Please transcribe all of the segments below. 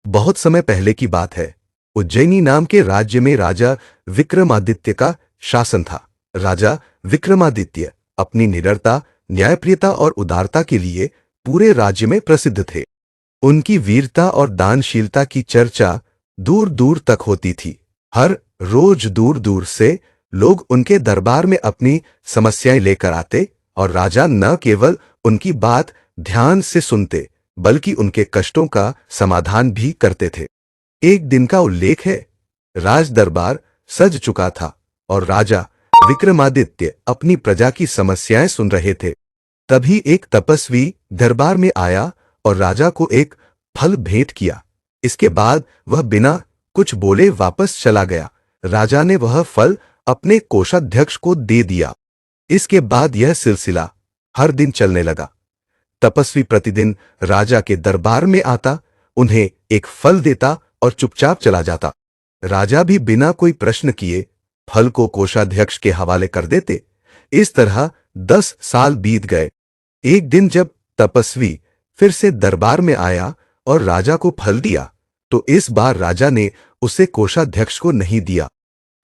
बहुत समय पहले की बात है। उज्जैनी नाम के राज्य में राजा विक्रमादित्य का शासन था। राजा विक्रमादित्य अपनी निडरता, न्यायप्रियता और उदारता के लिए पूरे राज्य में प्रसिद्ध थे। उनकी वीरता और दानशीलता की चर्चा दूर दूर तक होती थी। हर रोज दूर दूर से लोग उनके दरबार में अपनी समस्याएं लेकर आते और राजा न केवल उनकी बात ध्यान से सुनते बल्कि उनके कष्टों का समाधान भी करते थे। एक दिन का उल्लेख है। राज दरबार सज चुका था और राजा विक्रमादित्य अपनी प्रजा की समस्याएं सुन रहे थे। तभी एक तपस्वी दरबार में आया और राजा को एक फल भेंट किया। इसके बाद वह बिना कुछ बोले वापस चला गया। राजा ने वह फल अपने कोषाध्यक्ष को दे दिया। इसके बाद यह सिलसिला हर दिन चलने लगा। तपस्वी प्रतिदिन राजा के दरबार में आता, उन्हें एक फल देता और चुपचाप चला जाता। राजा भी बिना कोई प्रश्न किए फल को कोषाध्यक्ष के हवाले कर देते। इस तरह 10 साल बीत गए। एक दिन जब तपस्वी फिर से दरबार में आया और राजा को फल दिया, तो इस बार राजा ने उसे कोषाध्यक्ष को नहीं दिया।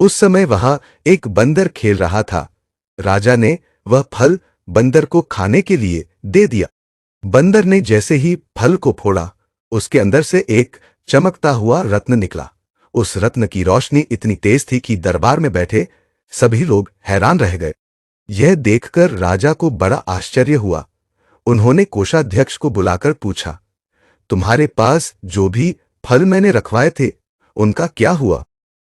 उस समय वहां एक बंदर खेल रहा था। राजा ने वह फल बंदर को खाने के लिए दे दिया। बंदर ने जैसे ही फल को फोड़ा, उसके अंदर से एक चमकता हुआ रत्न निकला। उस रत्न की रोशनी इतनी तेज थी कि दरबार में बैठे सभी लोग हैरान रह गए। यह देखकर राजा को बड़ा आश्चर्य हुआ। उन्होंने कोषाध्यक्ष को बुलाकर पूछा, तुम्हारे पास जो भी फल मैंने रखवाए थे उनका क्या हुआ?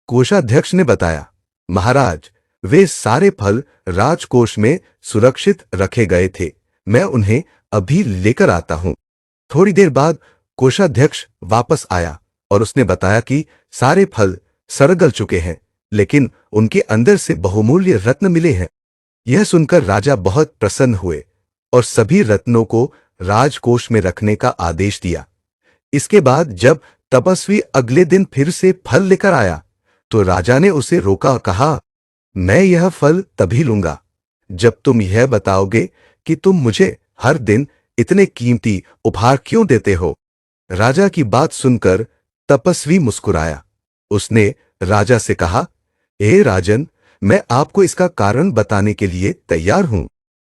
कोषाध्यक्ष ने बताया, महाराज, वे सारे फल राजकोष में सुरक्षित रखे गए थे। मैं उन्हें अभी लेकर आता हूं। थोड़ी देर बाद कोषाध्यक्ष वापस आया और उसने बताया कि सारे फल सड़ चुके हैं, लेकिन उनके अंदर से बहुमूल्य रत्न मिले हैं। यह सुनकर राजा बहुत प्रसन्न हुए और सभी रत्नों को राजकोष में रखने का आदेश दिया। इसके बाद जब तपस्वी अगले दिन फिर से फल लेकर आया, तो राजा ने उसे रोका और कहा, मैं यह फल तभी लूंगा जब तुम यह बताओगे कि तुम मुझे हर दिन इतने कीमती उपहार क्यों देते हो। राजा की बात सुनकर तपस्वी मुस्कुराया। उसने राजा से कहा, हे राजन, मैं आपको इसका कारण बताने के लिए तैयार हूं,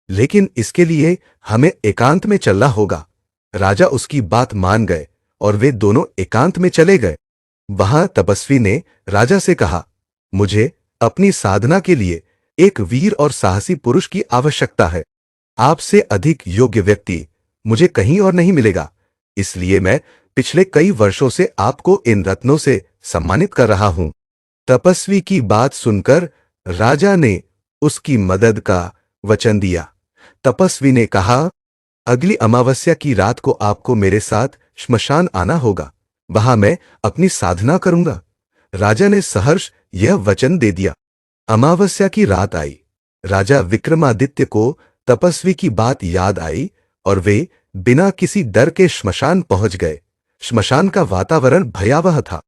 लेकिन इसके लिए हमें एकांत में चलना होगा। राजा उसकी बात मान गए और वे दोनों एकांत में चले गए। वहां तपस्वी ने राजा से कहा, मुझे अपनी साधना के लिए एक वीर और साहसी पुरुष की आवश्यकता है। आपसे अधिक योग्य व्यक्ति मुझे कहीं और नहीं मिलेगा, इसलिए मैं पिछले कई वर्षों से आपको इन रत्नों से सम्मानित कर रहा हूं। तपस्वी की बात सुनकर राजा ने उसकी मदद का वचन दिया। तपस्वी ने कहा, अगली अमावस्या की रात को आपको मेरे साथ श्मशान आना होगा। वहां मैं अपनी साधना करूंगा। राजा ने सहर्ष यह वचन दे दिया। अमावस्या की रात आई। राजा विक्रमादित्य को तपस्वी की बात याद आई और वे बिना किसी डर के श्मशान पहुंच गए। श्मशान का वातावरण भयावह था।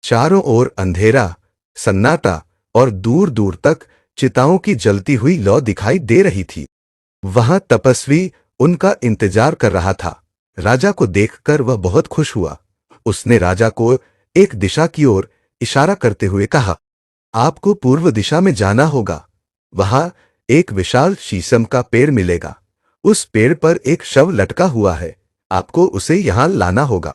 चारों ओर अंधेरा, सन्नाटा और दूर दूर तक चिताओं की जलती हुई लौ दिखाई दे रही थी। वहां तपस्वी उनका इंतजार कर रहा था। राजा को देखकर वह बहुत खुश हुआ। उसने राजा को एक दिशा की ओर इशारा करते हुए कहा, आपको पूर्व दिशा में जाना होगा। वहां एक विशाल शीशम का पेड़ मिलेगा। उस पेड़ पर एक शव लटका हुआ है। आपको उसे यहां लाना होगा।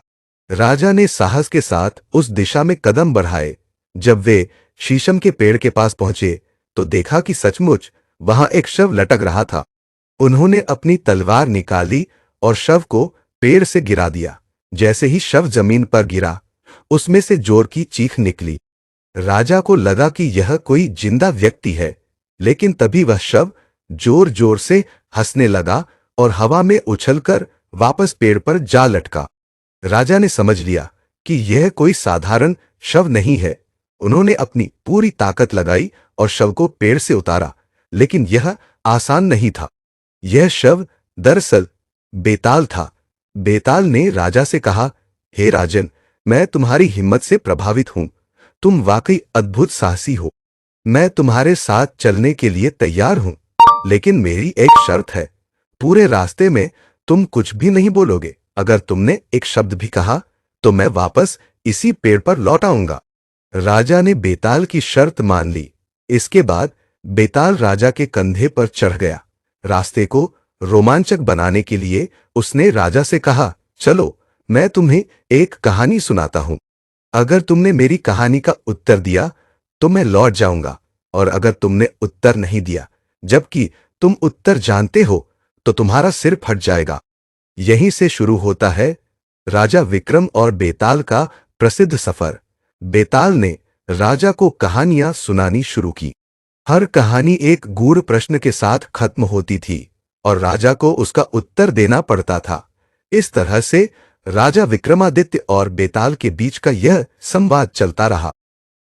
राजा ने साहस के साथ उस दिशा में कदम बढ़ाए। जब वे शीशम के पेड़ के पास पहुंचे, तो देखा कि सचमुच वहां एक शव लटक रहा था। उन्होंने अपनी तलवार निकाली और शव को पेड़ से गिरा दिया। जैसे ही शव जमीन पर गिरा, उसमें से जोर की चीख निकली। राजा को लगा कि यह कोई जिंदा व्यक्ति है, लेकिन तभी वह शव जोर जोर से हंसने लगा और हवा में उछलकर वापस पेड़ पर जा लटका। राजा ने समझ लिया कि यह कोई साधारण शव नहीं है। उन्होंने अपनी पूरी ताकत लगाई और शव को पेड़ से उतारा, लेकिन यह आसान नहीं था। यह शव दरअसल बेताल था। बेताल ने राजा से कहा, हे राजन, मैं तुम्हारी हिम्मत से प्रभावित हूं। तुम वाकई अद्भुत साहसी हो। मैं तुम्हारे साथ चलने के लिए तैयार हूं, लेकिन मेरी एक शर्त है। पूरे रास्ते में तुम कुछ भी नहीं बोलोगे। अगर तुमने एक शब्द भी कहा तो मैं वापस इसी पेड़ पर लौट आऊंगा। राजा ने बेताल की शर्त मान ली। इसके बाद बेताल राजा के कंधे पर चढ़ गया। रास्ते को रोमांचक बनाने के लिए उसने राजा से कहा, चलो मैं तुम्हें एक कहानी सुनाता हूं। अगर तुमने मेरी कहानी का उत्तर दिया तो मैं लौट जाऊंगा, और अगर तुमने उत्तर नहीं दिया, जबकि तुम उत्तर जानते हो, तो तुम्हारा सिर फट जाएगा। यहीं से शुरू होता है राजा विक्रम और बेताल का प्रसिद्ध सफर। बेताल ने राजा को कहानियां सुनानी शुरू की। हर कहानी एक गूढ़ प्रश्न के साथ खत्म होती थी और राजा को उसका उत्तर देना पड़ता था। इस तरह से राजा विक्रमादित्य और बेताल के बीच का यह संवाद चलता रहा।